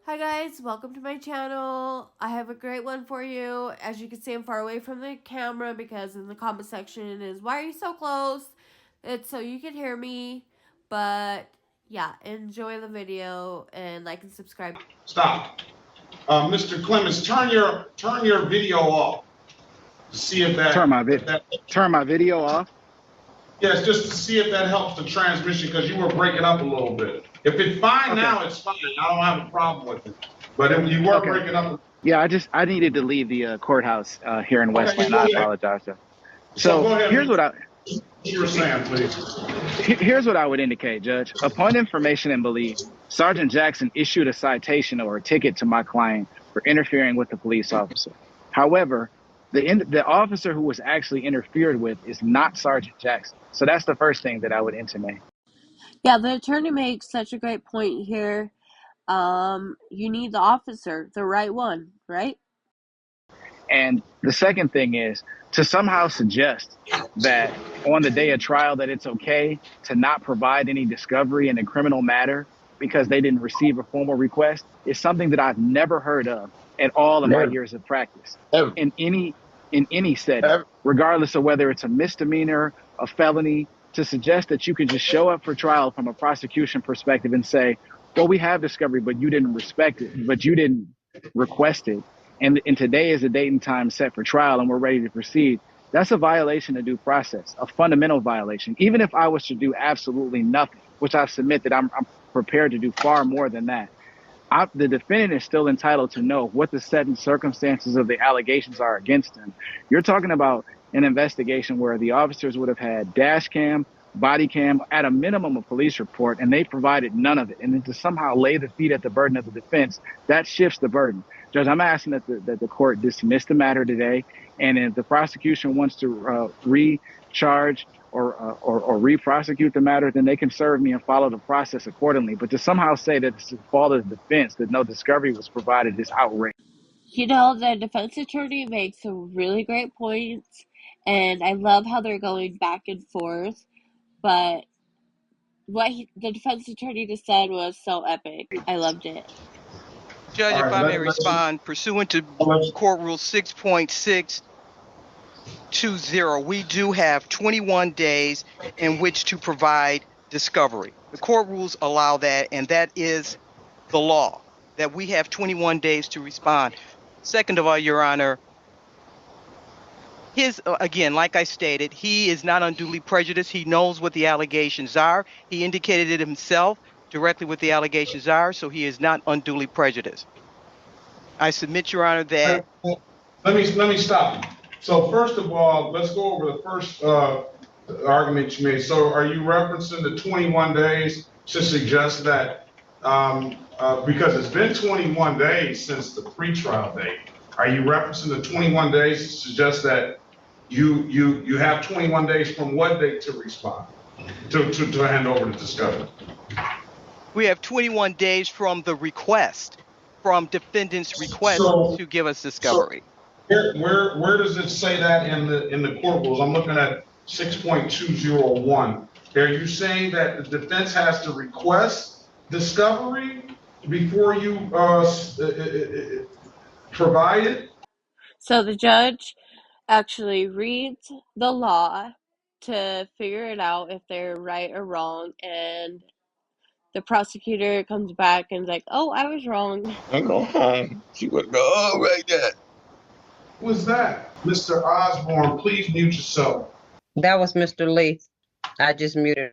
Hi guys, welcome to my channel. I have a great one for you. As you can see, I'm far away from the camera because in the comment section is why are you so close? It's so you can hear me. But yeah, enjoy the video and like and subscribe. Stop. Mr. Clemens, turn your video off to see if Turn my video off. yes, just to see if that helps the transmission because you were breaking up a little bit. If it's fine Okay. now, it's fine. I don't have a problem with it. But if you were Okay. breaking up, Yeah, I needed to leave the courthouse here in Westland. go I ahead. apologize. Sir. So go So ahead. here's what you were saying, please. here's what I would indicate, Judge. Upon information and belief, Sergeant Jackson issued a citation or a ticket to my client for interfering with the police officer. However, the officer who was actually interfered with is not Sergeant Jackson. So that's the first thing that I would intimate. Yeah, the attorney makes such a great point here. You need the officer, the right one, right? And the second thing is to somehow suggest that on the day of trial that it's okay to not provide any discovery in a criminal matter because they didn't receive a formal request is something that I've never heard of at all of my years of practice in any setting, regardless of whether it's a misdemeanor, a felony. To suggest that you can just show up for trial from a prosecution perspective and say, well, we have discovery, but you didn't respect it, but you didn't request it, and today is the date and time set for trial and we're ready to proceed, that's a violation of due process, a fundamental violation. Even if I was to do absolutely nothing, which I submit that I'm prepared to do far more than that, the defendant is still entitled to know what the set and circumstances of the allegations are against him. You're talking about an investigation where the officers would have had dash cam, body cam, at a minimum a police report, and they provided none of it. And then to somehow lay the feet at the burden of the defense, that shifts the burden. Judge, I'm asking that the court dismiss the matter today. And if the prosecution wants to recharge or re-prosecute the matter, then they can serve me and follow the process accordingly. But to somehow say that it's the fault of the defense that no discovery was provided is outrageous. You know, the defense attorney makes some really great points, and I love how they're going back and forth. But the defense attorney just said was so epic. I loved it. Judge, if I may respond, pursuant to Court Rule 6.620, we do have 21 days in which to provide discovery. The court rules allow that, and that is the law, that we have 21 days to respond. Second of all, Your Honor, again, like I stated, he is not unduly prejudiced. He knows what the allegations are. He indicated it himself directly what the allegations are, so he is not unduly prejudiced. I submit, Your Honor, that... Let me stop you. So first of all, let's go over the first argument you made. So are you referencing the 21 days to suggest that, because it's been 21 days since the pretrial date, are you referencing the 21 days to suggest that you have 21 days from what date to respond, to hand over the discovery? We have 21 days from the request, from defendant's request to give us discovery. So where does it say that in the court rules? I'm looking at 6.201. Are you saying that the defense has to request discovery before you provide it? So the judge actually reads the law to figure it out if they're right or wrong, and the prosecutor comes back and is like, oh, I was wrong. And go home. She would go, oh, right there. Who was that? Mr. Osborne, please mute yourself. That was Mr. Lee. I just muted.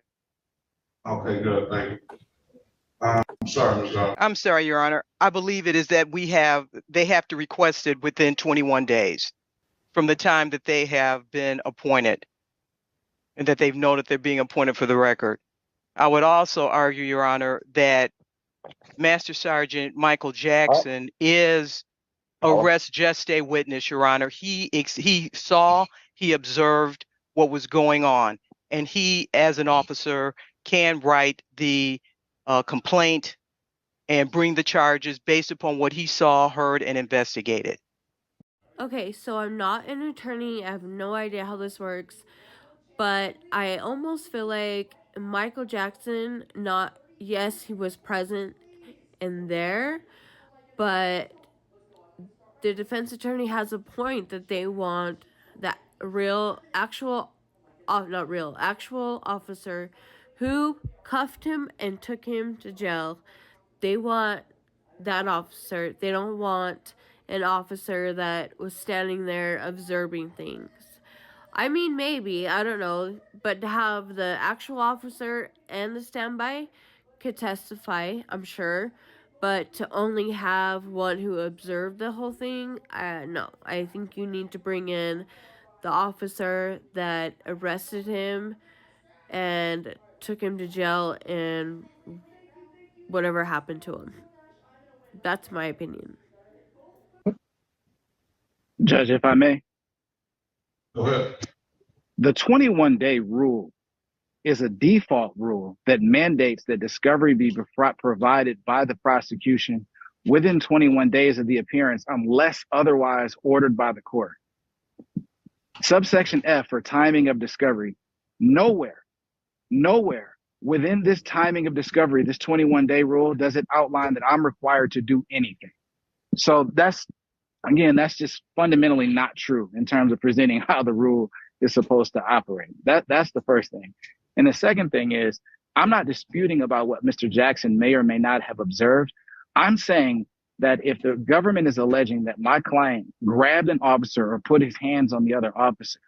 Okay, good. Thank you. I'm sorry, Mr. Osborne. I'm sorry, Your Honor. I believe it is that they have to request it within 21 days from the time that they have been appointed and that they've known that they're being appointed for the record. I would also argue, Your Honor, that Master Sergeant Michael Jackson is a res geste witness, Your Honor. He saw, he observed what was going on, and he, as an officer, can write the complaint and bring the charges based upon what he saw, heard, and investigated. Okay, so I'm not an attorney. I have no idea how this works, but I almost feel like Michael Jackson, yes, he was present in there, But the defense attorney has a point that they want that actual officer who cuffed him and took him to jail. They want that officer. They don't want an officer that was standing there observing things. I mean, maybe, I don't know, but to have the actual officer and the standby could testify, I'm sure, but to only have one who observed the whole thing, no. I think you need to bring in the officer that arrested him and took him to jail and whatever happened to him. That's my opinion. Judge, if I may, Go ahead. the 21-day rule is a default rule that mandates that discovery be provided by the prosecution within 21 days of the appearance unless otherwise ordered by the court. Subsection F for timing of discovery, nowhere within this timing of discovery, this 21-day rule, does it outline that I'm required to do anything. So that's just fundamentally not true in terms of presenting how the rule is supposed to operate. That's the first thing. And the second thing is, I'm not disputing about what Mr. Jackson may or may not have observed. I'm saying that if the government is alleging that my client grabbed an officer or put his hands on the other officer,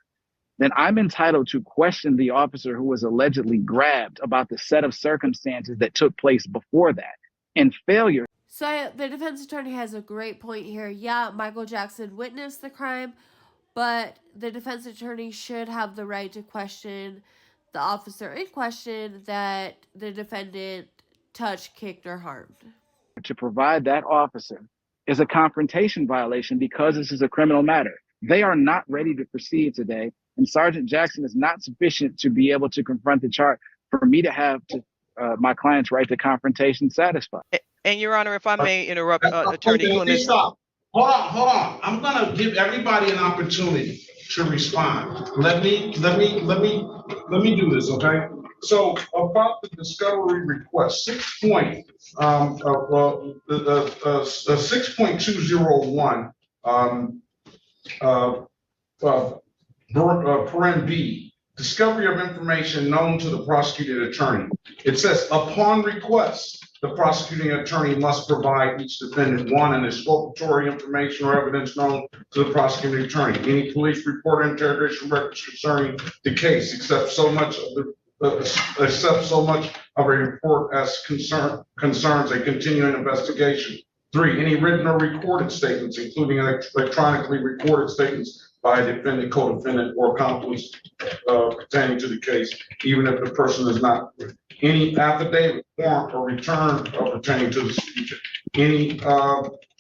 then I'm entitled to question the officer who was allegedly grabbed about the set of circumstances that took place before that. And failure. So the defense attorney has a great point here. Yeah, Michael Jackson witnessed the crime, but the defense attorney should have the right to question the officer in question that the defendant touched, kicked, or harmed. To provide that officer is a confrontation violation because this is a criminal matter. They are not ready to proceed today, and Sergeant Jackson is not sufficient to be able to confront the charge for me to have my client's right to confrontation satisfied. And Your Honor, if I may interrupt, Attorney Clemens. Stop. Hold on. I'm gonna give everybody an opportunity to respond. Let me do this, okay? So about the discovery request, 6.201, paren B, discovery of information known to the prosecuting attorney. It says, upon request, the prosecuting attorney must provide each defendant one and exculpatory information or evidence known to the prosecuting attorney. Any police report or interrogation records concerning the case, except so much of a report as concerns a continuing investigation. 3, any written or recorded statements, including electronically recorded statements by a defendant, co-defendant, or accomplice pertaining to the case, even if the person is not. Any affidavit, warrant, or return pertaining to the speech. Any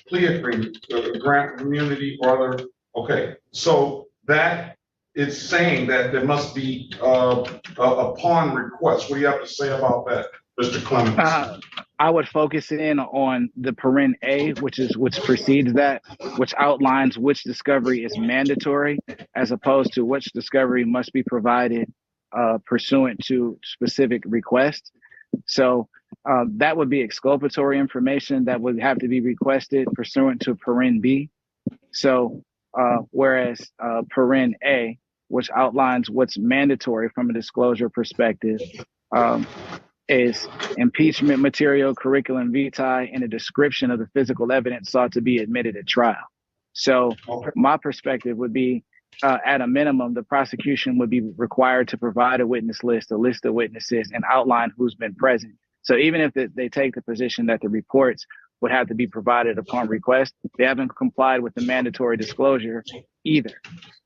plea agreement, grant of immunity, or other. Okay, so that is saying that there must be upon request. What do you have to say about that, Mr. Clemens? I would focus in on the paren A, which precedes that, which outlines which discovery is mandatory, as opposed to which discovery must be provided pursuant to specific requests. So that would be exculpatory information that would have to be requested pursuant to paren B. So whereas paren A, which outlines what's mandatory from a disclosure perspective, is impeachment material, curriculum vitae, and a description of the physical evidence sought to be admitted at trial. So my perspective would be, at a minimum, the prosecution would be required to provide a witness list, a list of witnesses, and outline who's been present. So even if they take the position that the reports would have to be provided upon request, they haven't complied with the mandatory disclosure either.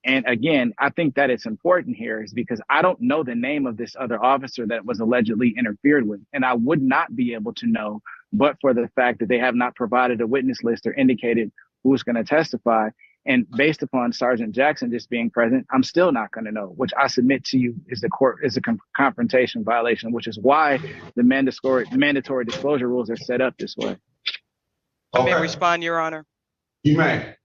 And again, I think that it's important here is because I don't know the name of this other officer that was allegedly interfered with, and I would not be able to know but for the fact that they have not provided a witness list or indicated who's going to testify. And based upon Sergeant Jackson just being present, I'm still not going to know, which I submit to you is a confrontation violation, which is why the mandatory disclosure rules are set up this way. May I respond, Your Honor? You may.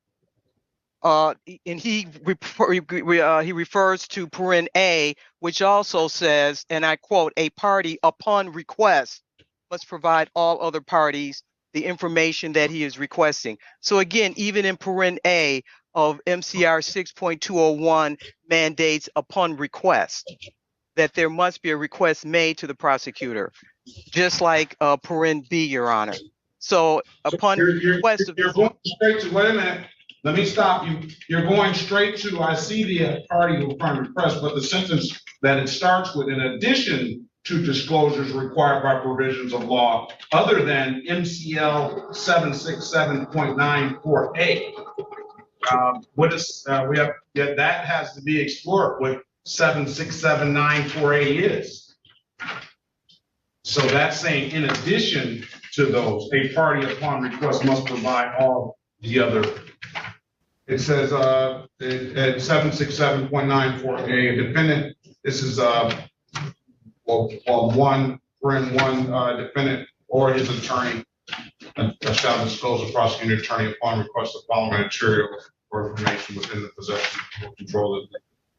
And he refers to paren A, which also says, and I quote, a party upon request must provide all other parties the information that he is requesting. So again, even in paren A of MCR 6.201 mandates upon request that there must be a request made to the prosecutor, just like paren B, Your Honor. So upon request of You're going straight to, wait a minute, let me stop you. You're going straight to, I see the party upon request, but the sentence that it starts with, in addition to disclosures required by provisions of law other than MCL 767.94A. What is, that has to be explored, what 76794A is. So that's saying, in addition to those, a party upon request must provide all the other. It says at 767.94A, a defendant, this is one defendant or his attorney shall disclose the prosecuting attorney upon request of following material or information within the possession or control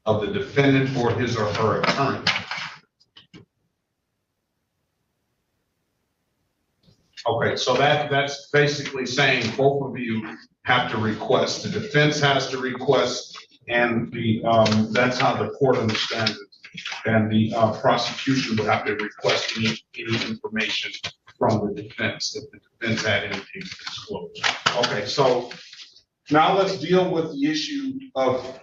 of the defendant or his or her attorney. Okay, so that's basically saying both of you have to request. The defense has to request, and the that's how the court understands it. And the prosecution would have to request any information from the defense if the defense had anything to disclose. Okay, so now let's deal with the issue of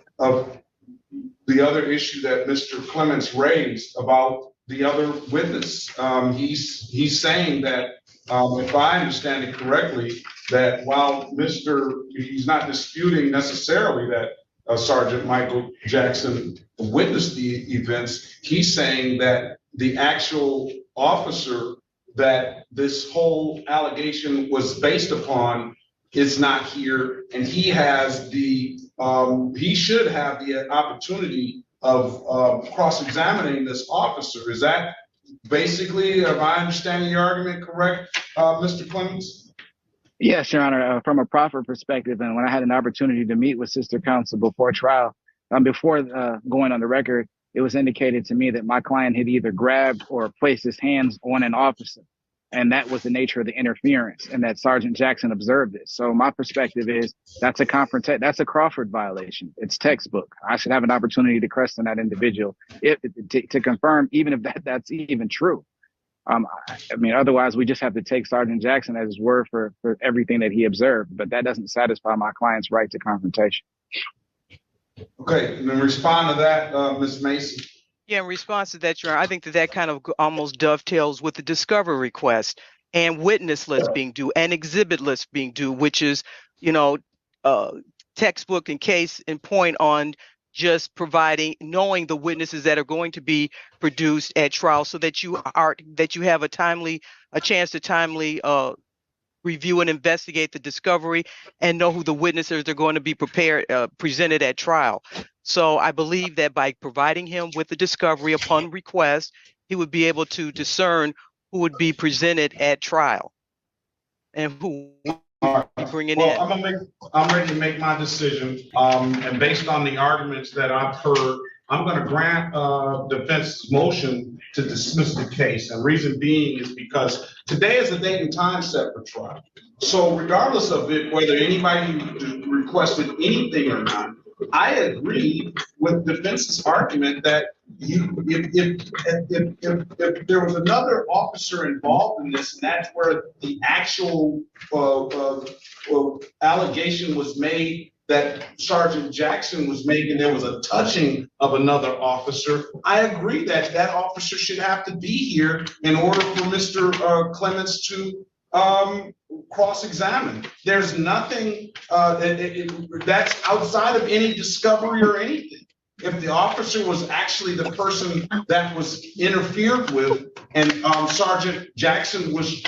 the other issue that Mr. Clements raised about the other witness. He's saying that, if I understand it correctly, that while he's not disputing necessarily that Sergeant Michael Jackson witnessed the events, he's saying that the actual officer that this whole allegation was based upon is not here, and he has he should have the opportunity of cross-examining this officer. Is that basically, am I understanding your argument correct, Mr. Clements? Yes, Your Honor. From a proffer perspective, and when I had an opportunity to meet with sister counsel before trial, before going on the record, it was indicated to me that my client had either grabbed or placed his hands on an officer, and that was the nature of the interference, and that Sergeant Jackson observed it. So my perspective is that's a Crawford violation. It's textbook. I should have an opportunity to question that individual to confirm, even if that's even true. I mean, otherwise we just have to take Sergeant Jackson as his word for everything that he observed, but that doesn't satisfy my client's right to confrontation. Okay, and then respond to that, Ms. Mason. Yeah, in response to that, Your Honor, I think that kind of almost dovetails with the discovery request and witness list being due and exhibit list being due, which is, textbook and case in point on just knowing the witnesses that are going to be produced at trial, so that you have a chance to timely review and investigate the discovery and know who the witnesses are going to be presented at trial. So I believe that by providing him with the discovery upon request, he would be able to discern who would be presented at trial and who bringing in. I'm ready to make my decision. And based on the arguments that I've heard, I'm going to grant defense's motion to dismiss the case. And reason being is because today is the date and time set for trial. So regardless of it, whether anybody requested anything or not, I agree with defense's argument that if there was another officer involved in this, and that's where the actual allegation was made that Sergeant Jackson was making, there was a touching of another officer, I agree that that officer should have to be here in order for Mr. Clements to cross-examine. There's nothing that's outside of any discovery or anything. If the officer was actually the person that was interfered with, and Sergeant Jackson was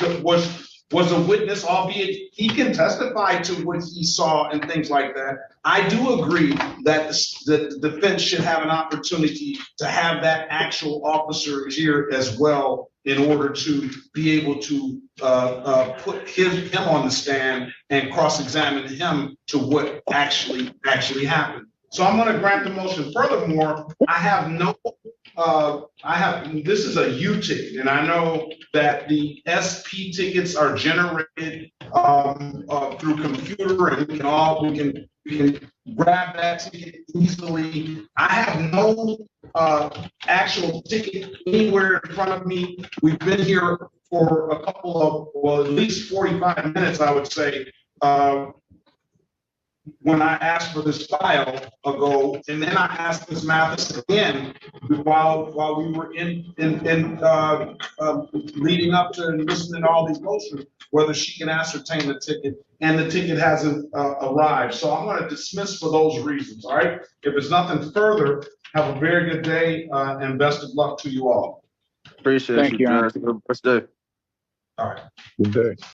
a witness, albeit he can testify to what he saw and things like that, I do agree that the defense should have an opportunity to have that actual officer here as well, in order to be able to put him on the stand and cross-examine him to what actually happened. So I'm going to grant the motion. Furthermore, I have no this is a U ticket, and I know that the SP tickets are generated through computer, and we can grab that ticket easily. I have no actual ticket anywhere in front of me. We've been here for a couple of, well, at least 45 minutes, I would say, when I asked for this file ago, and then I asked Ms. Mathis again while we were leading up to and listening to all these motions, whether she can ascertain the ticket, and the ticket hasn't arrived. So I'm going to dismiss for those reasons. All right. If it's nothing further, have a very good day and best of luck to you all. Appreciate Thank you, Judge. Let's do. All right. Good day.